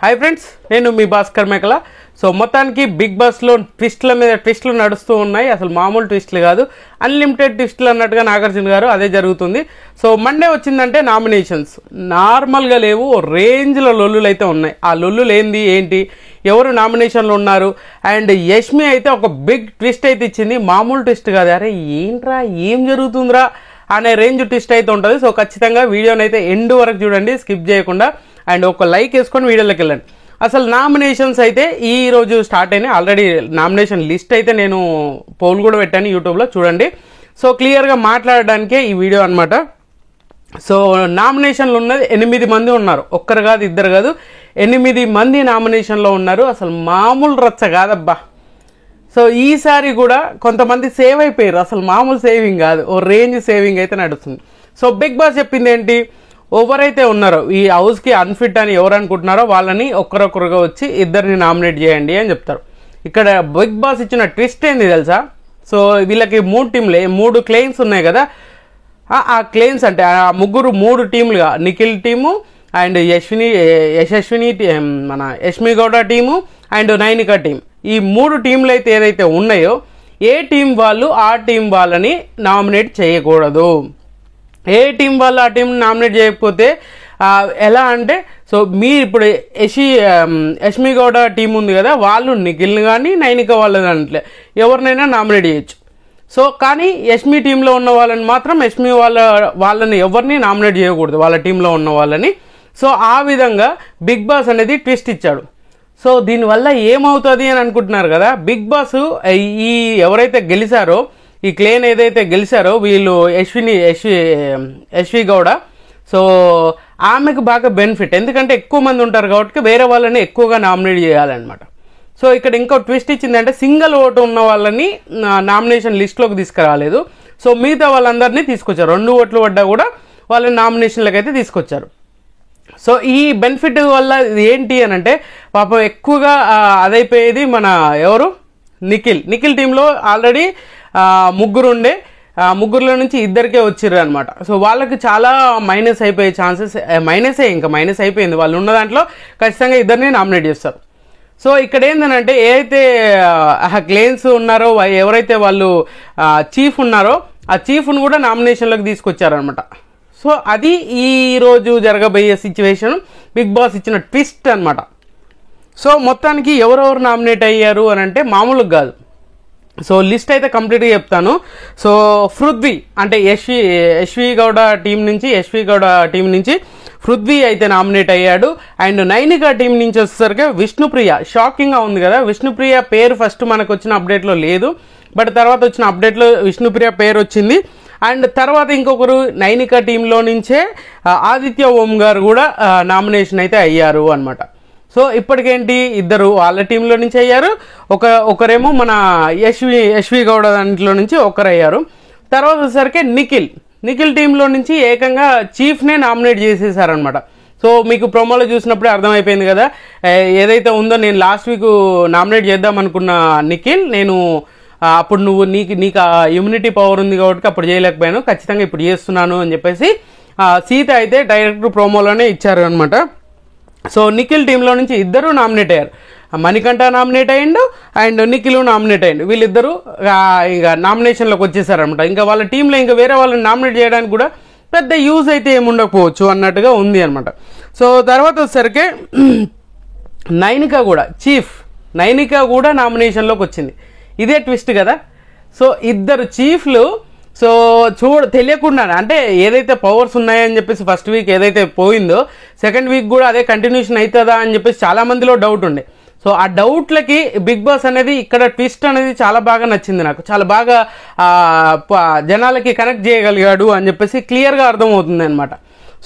Hi friends, నేను మీ భాస్కర్ మేకల. So మొత్తానికి బిగ్ బాస్లో ట్విస్ట్ల మీద ట్విస్ట్లు నడుస్తూ ఉన్నాయి. అసలు మామూలు ట్విస్ట్లు కాదు, అన్లిమిటెడ్ ట్విస్ట్లు అన్నట్టుగా నాగార్జున గారు అదే జరుగుతుంది. సో మండే వచ్చిందంటే నామినేషన్స్ నార్మల్గా లేవు, రేంజ్లో లొల్లులు అయితే ఉన్నాయి. ఆ లొల్లులు ఏంటి, ఎవరు నామినేషన్లో ఉన్నారు. అండ్ యష్మి అయితే ఒక బిగ్ ట్విస్ట్ అయితే ఇచ్చింది, మామూలు ట్విస్ట్ కాదు. అరే ఏంట్రా, ఏం జరుగుతుందిరా అనే రేంజ్ ట్విస్ట్ అయితే ఉంటుంది. సో ఖచ్చితంగా వీడియోని అయితే ఎండ్ వరకు చూడండి, స్కిప్ చేయకుండా. అండ్ ఒక లైక్ వేసుకొని వీడియోలోకి వెళ్ళండి. అసలు నామినేషన్స్ అయితే ఈ రోజు స్టార్ట్ అయినాయి. ఆల్రెడీ నామినేషన్ లిస్ట్ అయితే నేను పోల్ కూడా పెట్టాను యూట్యూబ్లో, చూడండి. సో క్లియర్గా మాట్లాడడానికే ఈ వీడియో అనమాట. సో నామినేషన్లు ఉన్నది 8 మంది ఉన్నారు, ఒక్కరు కాదు ఇద్దరు కాదు, 8 మంది నామినేషన్లో ఉన్నారు. అసలు మామూలు రచ్చ కాదబ్బా. సో ఈసారి కూడా కొంతమంది సేవ్ అయిపోయారు, అసలు మామూలు సేవింగ్ కాదు, ఓ రేంజ్ సేవింగ్ అయితే నడుస్తుంది. సో బిగ్ బాస్ చెప్పింది ఏంటి, ఎవరైతే ఉన్నారో ఈ హౌస్కి అన్ఫిట్ అని ఎవరు అనుకుంటున్నారో వాళ్ళని ఒక్కరొక్కరుగా వచ్చి ఇద్దరిని నామినేట్ చేయండి అని చెప్తారు. ఇక్కడ బిగ్ బాస్ ఇచ్చిన ట్విస్ట్ ఏంది తెలుసా? సో వీళ్ళకి 3 టీంలే 3 క్లెయిమ్స్ ఉన్నాయి కదా. ఆ క్లెయిమ్స్ అంటే ఆ ముగ్గురు 3 టీంలుగా, నిఖిల్ టీము అండ్ యశస్విని మన Yashmi Gowda team and Nainika team, ఈ 3 టీంలు అయితే ఏదైతే ఉన్నాయో ఏ టీం వాళ్ళు ఆ టీం వాళ్ళని నామినేట్ చేయకూడదు. ఏ టీం వాళ్ళు ఆ టీం నామినేట్ చేయకపోతే ఎలా అంటే, సో మీరు ఇప్పుడు యష్మి గౌడ టీం ఉంది కదా, వాళ్ళు నిఖిల్ని కానీ నైనిక వాళ్ళ దాంట్లో ఎవరినైనా నామినేట్ చేయొచ్చు. సో కానీ యష్మి టీంలో ఉన్న వాళ్ళని మాత్రం వాళ్ళని ఎవరిని నామినేట్ చేయకూడదు, వాళ్ళ టీంలో ఉన్న వాళ్ళని. సో ఆ విధంగా బిగ్ బాస్ అనేది ట్విస్ట్ ఇచ్చాడు. సో దీనివల్ల ఏమవుతుంది అని అనుకుంటున్నారు కదా. బిగ్ బాస్ ఈ ఎవరైతే గెలిచారో, ఈ క్లేన్ ఏదైతే గెలిచారో వీళ్ళు యశ్వి గౌడ, సో ఆమెకు బాగా బెనిఫిట్, ఎందుకంటే ఎక్కువ మంది ఉంటారు కాబట్టి వేరే వాళ్ళని ఎక్కువగా నామినేట్ చేయాలన్నమాట. సో ఇక్కడ ఇంకో ట్విస్ట్ ఇచ్చిందంటే సింగిల్ ఓటు ఉన్న వాళ్ళని నామినేషన్ లిస్ట్లోకి తీసుకురాలేదు. సో మిగతా వాళ్ళందరినీ తీసుకొచ్చారు, 2 ఓట్లు పడ్డా కూడా వాళ్ళని నామినేషన్లకు అయితే తీసుకొచ్చారు. సో ఈ బెనిఫిట్ వల్ల ఏంటి అని అంటే, పాపం ఎక్కువగా అదైపోయేది మన ఎవరు నిఖిల్ టీంలో ఆల్రెడీ 3 ఉండే, 3లో నుంచి 2కే వచ్చిర్రు అనమాట. సో వాళ్ళకి చాలా మైనస్ అయిపోయే ఛాన్సెస్, మైనస్ అయిపోయింది. వాళ్ళు ఉన్న దాంట్లో ఖచ్చితంగా 2ని నామినేట్ చేస్తారు. సో ఇక్కడ ఏంటంటే, ఏదైతే క్లెయిమ్స్ ఉన్నారో, ఎవరైతే వాళ్ళు చీఫ్ ఉన్నారో ఆ చీఫ్ను కూడా నామినేషన్లోకి తీసుకొచ్చారనమాట. సో అది ఈరోజు జరగబోయే సిచ్యువేషన్, బిగ్ బాస్ ఇచ్చిన ట్విస్ట్ అనమాట. సో మొత్తానికి ఎవరెవరు నామినేట్ అయ్యారు అని అంటే మామూలుగా కాదు. సో లిస్ట్ అయితే కంప్లీట్గా చెప్తాను. సో పృథ్వీ అంటే యశ్వి గౌడ టీం నుంచి పృథ్వీ అయితే నామినేట్ అయ్యాడు. అండ్ నైనిక టీం నుంచి వచ్చేసరికి విష్ణుప్రియ, షాకింగ్గా ఉంది కదా. విష్ణుప్రియ పేరు ఫస్ట్ మనకు వచ్చిన అప్డేట్లో లేదు, బట్ తర్వాత వచ్చిన అప్డేట్లో విష్ణుప్రియ పేరు వచ్చింది. అండ్ తర్వాత ఇంకొకరు నైనిక టీంలో నుంచే ఆదిత్య ఓం గారు కూడా నామినేషన్ అయితే అయ్యారు అనమాట. సో ఇప్పటికేంటి, 2 వాళ్ళ టీంలో నుంచి అయ్యారు, ఒకరేమో మన యశ్వి గౌడ దాంట్లో నుంచి ఒకరు అయ్యారు. తర్వాత వచ్చేసరికి నిఖిల్ టీంలో నుంచి ఏకంగా చీఫ్నే నామినేట్ చేసేసారనమాట. సో మీకు ప్రోమోలో చూసినప్పుడే అర్థమైపోయింది కదా, ఏదైతే ఉందో నేను లాస్ట్ వీక్ నామినేట్ చేద్దాం అనుకున్న నిఖిల్, నేను అప్పుడు నీకు ఆ ఇమ్యూనిటీ పవర్ ఉంది కాబట్టి అప్పుడు చేయలేకపోయాను, ఖచ్చితంగా ఇప్పుడు చేస్తున్నాను అని చెప్పేసి సీత అయితే డైరెక్ట్ ప్రోమోలోనే ఇచ్చారు అనమాట. సో నిఖిల్ టీంలో నుంచి 2 నామినేట్ అయ్యారు, మణికంఠ నామినేట్ అయ్యిండు అండ్ నిఖిల్ నామినేట్ అయ్యిండు. వీళ్ళిద్దరూ ఇక నామినేషన్లోకి వచ్చేసారనమాట. ఇంకా వాళ్ళ టీంలో ఇంకా వేరే వాళ్ళని నామినేట్ చేయడానికి కూడా పెద్ద యూజ్ అయితే ఏముండకపోవచ్చు అన్నట్టుగా ఉంది అనమాట. సో తర్వాత వచ్చేసరికి నైనిక కూడా నామినేషన్లోకి వచ్చింది. ఇదే ట్విస్ట్ కదా. సో 2 చీఫ్లు, సో తెలియకుండా అంటే ఏదైతే పవర్స్ ఉన్నాయని చెప్పేసి ఫస్ట్ వీక్ ఏదైతే పోయిందో, సెకండ్ వీక్ కూడా అదే కంటిన్యూషన్ అవుతుందా అని చెప్పేసి చాలా మందిలో డౌట్ ఉండే. సో ఆ డౌట్లకి బిగ్ బాస్ అనేది ఇక్కడ ట్విస్ట్ అనేది చాలా బాగా నచ్చింది నాకు, చాలా బాగా జనాలకి కనెక్ట్ చేయగలిగాడు అని చెప్పేసి క్లియర్గా అర్థమవుతుంది అనమాట.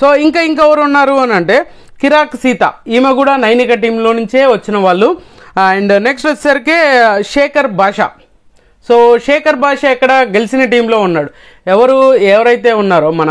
సో ఇంకా ఎవరు ఉన్నారు అని అంటే, కిరాక్ సీత, ఈమె కూడా నైనిక టీంలో నుంచే వచ్చిన వాళ్ళు. అండ్ నెక్స్ట్ వచ్చేసరికి శేఖర్ భాష. సో శేఖర్ భాష ఎక్కడ గెలిచిన టీంలో ఉన్నాడు. ఎవరైతే ఉన్నారో మన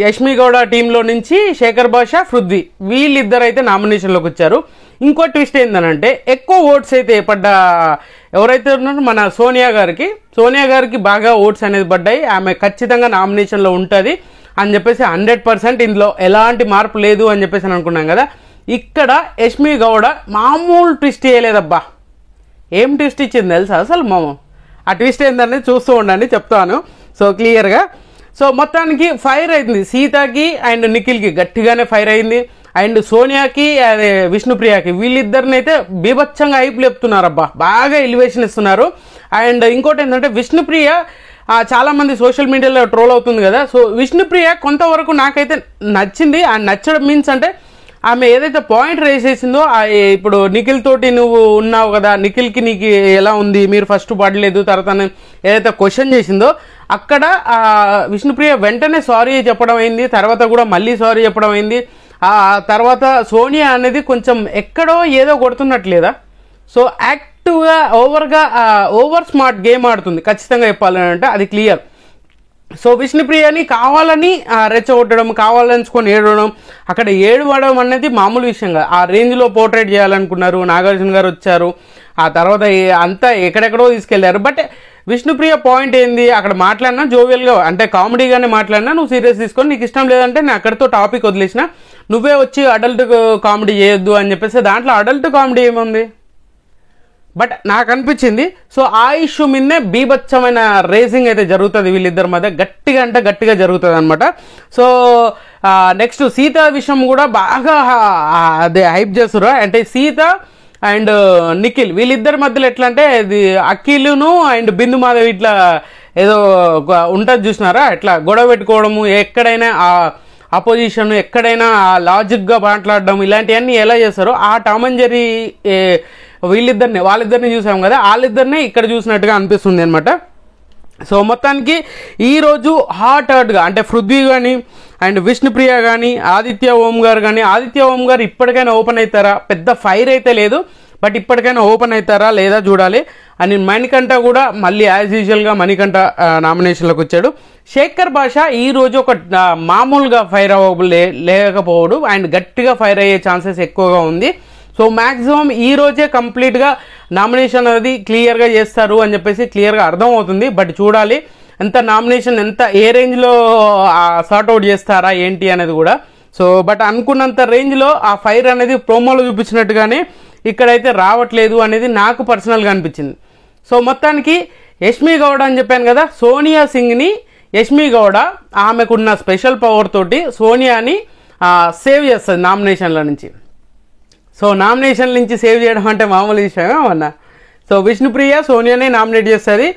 యష్మి గౌడ టీంలో నుంచి శేఖర్ భాష, పృథ్వీ, వీళ్ళిద్దరైతే నామినేషన్లోకి వచ్చారు. ఇంకో ట్విస్ట్ ఏంటంటే, ఎక్కువ ఓట్స్ అయితే ఎవరైతే ఉన్నారో మన సోనియా గారికి బాగా ఓట్స్ అనేది పడ్డాయి. ఆమె ఖచ్చితంగా నామినేషన్లో ఉంటుంది. అని చెప్పేసి 100% ఇందులో ఎలాంటి మార్పు లేదు అని చెప్పేసి అనుకున్నాం కదా. ఇక్కడ యష్మి గౌడ మామూలు ట్విస్ట్ చేయలేదబ్బా. ఏం ట్విస్ట్ ఇచ్చింది తెలుసా అసలు మామ? ఆ ట్విస్ట్ ఏంటనేది చూస్తూ ఉండండి, చెప్తాను సో క్లియర్గా. సో మొత్తానికి ఫైర్ అయింది సీతకి అండ్ నిఖిల్కి, గట్టిగానే ఫైర్ అయింది. అండ్ సోనియాకి అదే విష్ణుప్రియకి, వీళ్ళిద్దరిని అయితే బీభత్సంగా హైప్ లేపుతున్నారబ్బా, బాగా ఎలివేషన్ ఇస్తున్నారు. అండ్ ఇంకోటి ఏంటంటే విష్ణుప్రియ చాలామంది సోషల్ మీడియాలో ట్రోల్ అవుతుంది కదా. సో విష్ణుప్రియ కొంతవరకు నాకైతే నచ్చింది. ఆ నచ్చడం మీన్స్ అంటే ఆమె ఏదైతే పాయింట్ రేస్ చేసిందో, ఇప్పుడు నిఖిల్ తోటి నువ్వు ఉన్నావు కదా, నిఖిల్కి నీకు ఎలా ఉంది, మీరు ఫస్ట్ పడలేదు, తర్వాత ఏదైతే క్వశ్చన్ చేసిందో అక్కడ విష్ణుప్రియ వెంటనే సారీ చెప్పడం అయింది, తర్వాత కూడా మళ్ళీ సారీ చెప్పడం అయింది. ఆ తర్వాత సోనియా అనేది కొంచెం ఎక్కడో ఏదో కొడుతున్నట్లేదా. సో యాక్టివ్గా ఓవర్ స్మార్ట్ గేమ్ ఆడుతుంది ఖచ్చితంగా చెప్పాలని అంటే, అది క్లియర్. సో విష్ణుప్రియని కావాలని రెచ్చగొట్టడం, కావాలనుకొని ఏడవడం, అక్కడ ఏడవడం అనేది మామూలు విషయం కాదు. ఆ రేంజ్లో పోర్ట్రేట్ చేయాలనుకున్నారు, నాగార్జున గారు వచ్చారు, ఆ తర్వాత అంతా ఎక్కడెక్కడో తీసుకెళ్లారు. బట్ విష్ణుప్రియ పాయింట్ ఏంది, అక్కడ మాట్లాడినా జోవియల్గా అంటే కామెడీగానే మాట్లాడినా, నువ్వు సీరియస్ తీసుకొని నీకు ఇష్టం లేదంటే నేను అక్కడితో టాపిక్ వదిలేసిన, నువ్వే వచ్చి అడల్ట్ కామెడీ చేయొద్దు అని చెప్పేసి, దాంట్లో అడల్ట్ కామెడీ ఏముంది? బట్ నాకు అనిపించింది సో ఆ ఇష్యూ మీదనే బీభత్సమైన రేసింగ్ అయితే జరుగుతుంది వీళ్ళిద్దరి మధ్య, గట్టిగా అంటే గట్టిగా జరుగుతుంది అనమాట. సో నెక్స్ట్ సీత విషయం కూడా బాగా అదే హైప్ చేస్తున్నారు. అంటే సీత అండ్ నిఖిల్ వీళ్ళిద్దరి మధ్యలో ఎట్లా అంటే, ఇది అఖిల్ను అండ్ బిందు మాధవ్ ఇట్లా ఏదో ఉంటుంది చూసినారా, ఎట్లా గొడవ పెట్టుకోవడము, ఎక్కడైనా అపోజిషన్, ఎక్కడైనా లాజిక్గా మాట్లాడడం, ఇలాంటివన్నీ ఎలా చేస్తారో ఆ టామ్ అండ్ జెర్రీ వాళ్ళిద్దరిని చూసాం కదా, వాళ్ళిద్దరినే ఇక్కడ చూసినట్టుగా అనిపిస్తుంది అనమాట. సో మొత్తానికి ఈరోజు హాట్గా అంటే పృథ్వీ కానీ అండ్ విష్ణుప్రియ కానీ ఆదిత్య ఓం గారు కానీ, ఆదిత్య ఓం గారు ఇప్పటికైనా ఓపెన్ అవుతారా, పెద్ద ఫైర్ అయితే లేదు బట్ ఇప్పటికైనా ఓపెన్ అవుతారా లేదా చూడాలి. అని మణికంఠ కూడా మళ్ళీ యాజ్ యూజువల్గా మణికంఠ నామినేషన్లోకి వచ్చాడు. శేఖర్ భాష ఈరోజు ఒక మామూలుగా ఫైర్ లేకపోవడు అండ్ గట్టిగా ఫైర్ అయ్యే ఛాన్సెస్ ఎక్కువగా ఉంది. సో మ్యాక్సిమం ఈ రోజే కంప్లీట్గా నామినేషన్ అనేది క్లియర్గా చేస్తారు అని చెప్పేసి క్లియర్గా అర్థమవుతుంది. బట్ చూడాలి ఎంత నామినేషన్ ఎంత ఏ రేంజ్లో సార్ట్అవుట్ చేస్తారా ఏంటి అనేది కూడా. సో బట్ అనుకున్నంత రేంజ్లో ఆ ఫైర్ అనేది ప్రోమోలో చూపించినట్టుగానే ఇక్కడైతే రావట్లేదు అనేది నాకు పర్సనల్గా అనిపించింది. సో మొత్తానికి యష్మి గౌడ అని చెప్పాను కదా, సోనియా సింగ్ని యష్మి గౌడ ఆమెకున్న స్పెషల్ పవర్ తోటి సోనియాని సేవ్ చేస్తుంది నామినేషన్ల నుంచి. సో నామినేషన్ నుంచి సేవ్ చేయడం అంటే మామూలు విషయమే అన్న. సో విష్ణుప్రియ సోనియాని నామినేట్ చేస్తుంది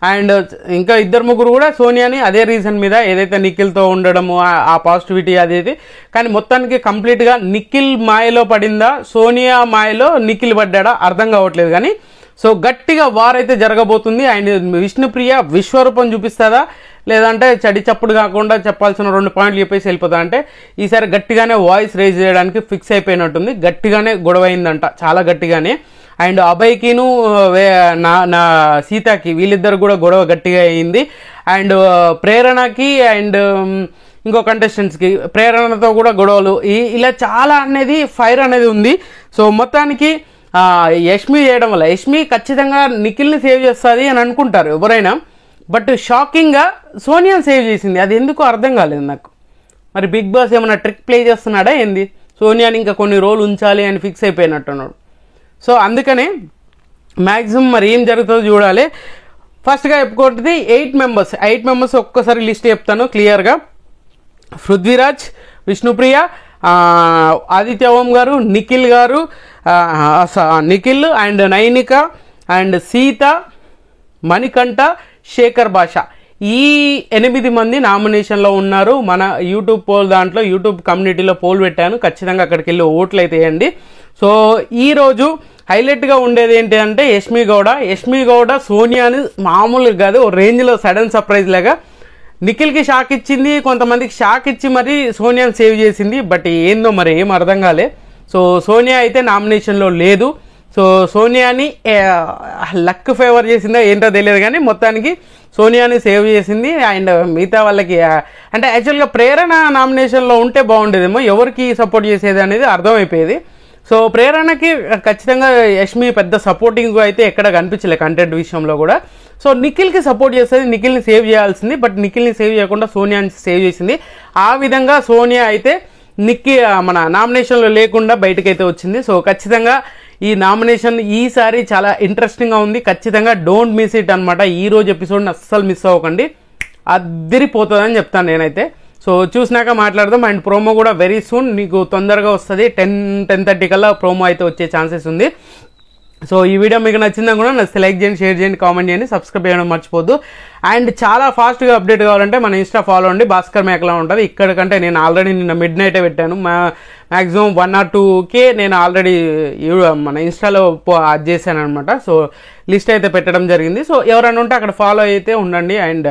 అండ్ ఇంకా ఇద్దరు ముగ్గురు కూడా సోనియాని అదే రీజన్ మీద ఏదైతే నిఖిల్తో ఉండడము ఆ పాజిటివిటీ అదేది. కానీ మొత్తానికి కంప్లీట్గా నిఖిల్ మాయలో పడిందా సోనియా మాయలో నిఖిల్ పడ్డా అర్థం కావట్లేదు. కానీ సో గట్టిగా వార్ అయితే జరగబోతుంది. అండ్ విష్ణుప్రియ విశ్వరూపం చూపిస్తుందా లేదంటే చడి చప్పుడు కాకుండా చెప్పాల్సిన 2 పాయింట్లు చెప్పేసి వెళ్ళిపోతా అంటే ఈసారి గట్టిగానే వాయిస్ రేజ్ చేయడానికి ఫిక్స్ అయిపోయినట్టుంది. గట్టిగానే గొడవ అయిందంట, చాలా గట్టిగానే. అండ్ అభయ్కిను నా సీతకి వీళ్ళిద్దరు కూడా గొడవ గట్టిగా అయింది. అండ్ ప్రేరణకి అండ్ ఇంకో కంటెస్టెంట్స్కి ప్రేరణతో కూడా గొడవలు ఇలా చాలా అనేది ఫైర్ అనేది ఉంది. సో మొత్తానికి యష్మి చేయడం వల్ల యష్మి ఖచ్చితంగా నిఖిల్ని సేవ్ చేస్తుంది అని అనుకుంటారు ఎవరైనా. బట్ షాకింగ్గా సోనియాని సేవ్ చేసింది, అది ఎందుకో అర్థం కాలేదు నాకు. మరి బిగ్ బాస్ ఏమైనా ట్రిక్ ప్లే చేస్తున్నాడా ఏంది, సోనియాని ఇంకా కొన్ని రోజులు ఉంచాలి అని ఫిక్స్ అయిపోయినట్టున్నాడు. సో అందుకనే మ్యాక్సిమం మరి ఏం జరుగుతుందో చూడాలి. ఫస్ట్గా చెప్పుకుంటుంది 8 మెంబర్స్ ఒక్కసారి లిస్ట్ చెప్తాను క్లియర్గా. పృథ్వీరాజ్, విష్ణుప్రియ, ఆదిత్య ఓం గారు, నిఖిల్ అండ్ నైనిక అండ్ సీత, మణికంఠ, శేఖర్ భాష, ఈ 8 మంది నామినేషన్లో ఉన్నారు. మన యూట్యూబ్ పోల్ దాంట్లో యూట్యూబ్ కమ్యూనిటీలో పోల్ పెట్టాను, ఖచ్చితంగా అక్కడికి వెళ్ళి ఓట్లు అయితే వేయండి. సో ఈరోజు హైలైట్గా ఉండేది ఏంటి అంటే యష్మి గౌడ సోనియాని మామూలుగా కాదు రేంజ్లో సడన్ సర్ప్రైజ్ లాగా నిఖిల్కి షాక్ ఇచ్చింది, కొంతమందికి షాక్ ఇచ్చి మరి సోనియాని సేవ్ చేసింది. బట్ ఏందో మరి ఏం అర్థం కాలే. సో సోనియా అయితే నామినేషన్లో లేదు. సో సోనియాని లక్ ఫేవర్ చేసిందా ఏంటో తెలియదు కానీ మొత్తానికి సోనియాని సేవ్ చేసింది. అండ్ మిగతా వాళ్ళకి అంటే యాక్చువల్గా ప్రేరణ నామినేషన్లో ఉంటే బాగుండేదేమో, ఎవరికి సపోర్ట్ చేసేది అనేది అర్థమైపోయేది. సో ప్రేరణకి ఖచ్చితంగా యష్మి పెద్ద సపోర్టింగ్ అయితే ఎక్కడ కనిపించలే కంటెంట్ విషయంలో కూడా. సో నిఖిల్కి సపోర్ట్ చేస్తుంది, నిఖిల్ని సేవ్ చేయాల్సింది, బట్ నిఖిల్ని సేవ్ చేయకుండా సోనియాని సేవ్ చేసింది. ఆ విధంగా సోనియా అయితే మన నామినేషన్లో లేకుండా బయటకైతే వచ్చింది. సో ఖచ్చితంగా ఈ నామినేషన్ ఈసారి చాలా ఇంట్రెస్టింగ్గా ఉంది. ఖచ్చితంగా డోంట్ మిస్ ఇట్ అనమాట. ఈరోజు ఎపిసోడ్ని అస్సలు మిస్ అవ్వకండి, అదిరిపోతుందని చెప్తాను నేనైతే. సో చూసినాక మాట్లాడదాం. అండ్ ప్రోమో కూడా వెరీ సూన్ నీకు తొందరగా వస్తుంది, 10-10:30 కల్లా ప్రోమో అయితే వచ్చే ఛాన్సెస్ ఉంది. సో ఈ వీడియో మీకు నచ్చిందా కూడా నచ్చితే లైక్ చేయండి, షేర్ చేయండి, కామెంట్ చేయండి, సబ్స్క్రైబ్ చేయడం మర్చిపోద్దు. అండ్ చాలా ఫాస్ట్గా అప్డేట్ కావాలంటే మన ఇన్స్టా ఫాలో అండి, భాస్కర్ మేకలా ఉంటుంది. ఇక్కడికంటే నేను ఆల్రెడీ నిన్న మిడ్ నైటే పెట్టాను, మ్యాక్సిమం 1 or 2K నేను ఆల్రెడీ మన ఇన్స్టాలో అది చేశాను అనమాట. సో లిస్ట్ అయితే పెట్టడం జరిగింది. సో ఎవరైనా ఉంటే అక్కడ ఫాలో అయితే ఉండండి. అండ్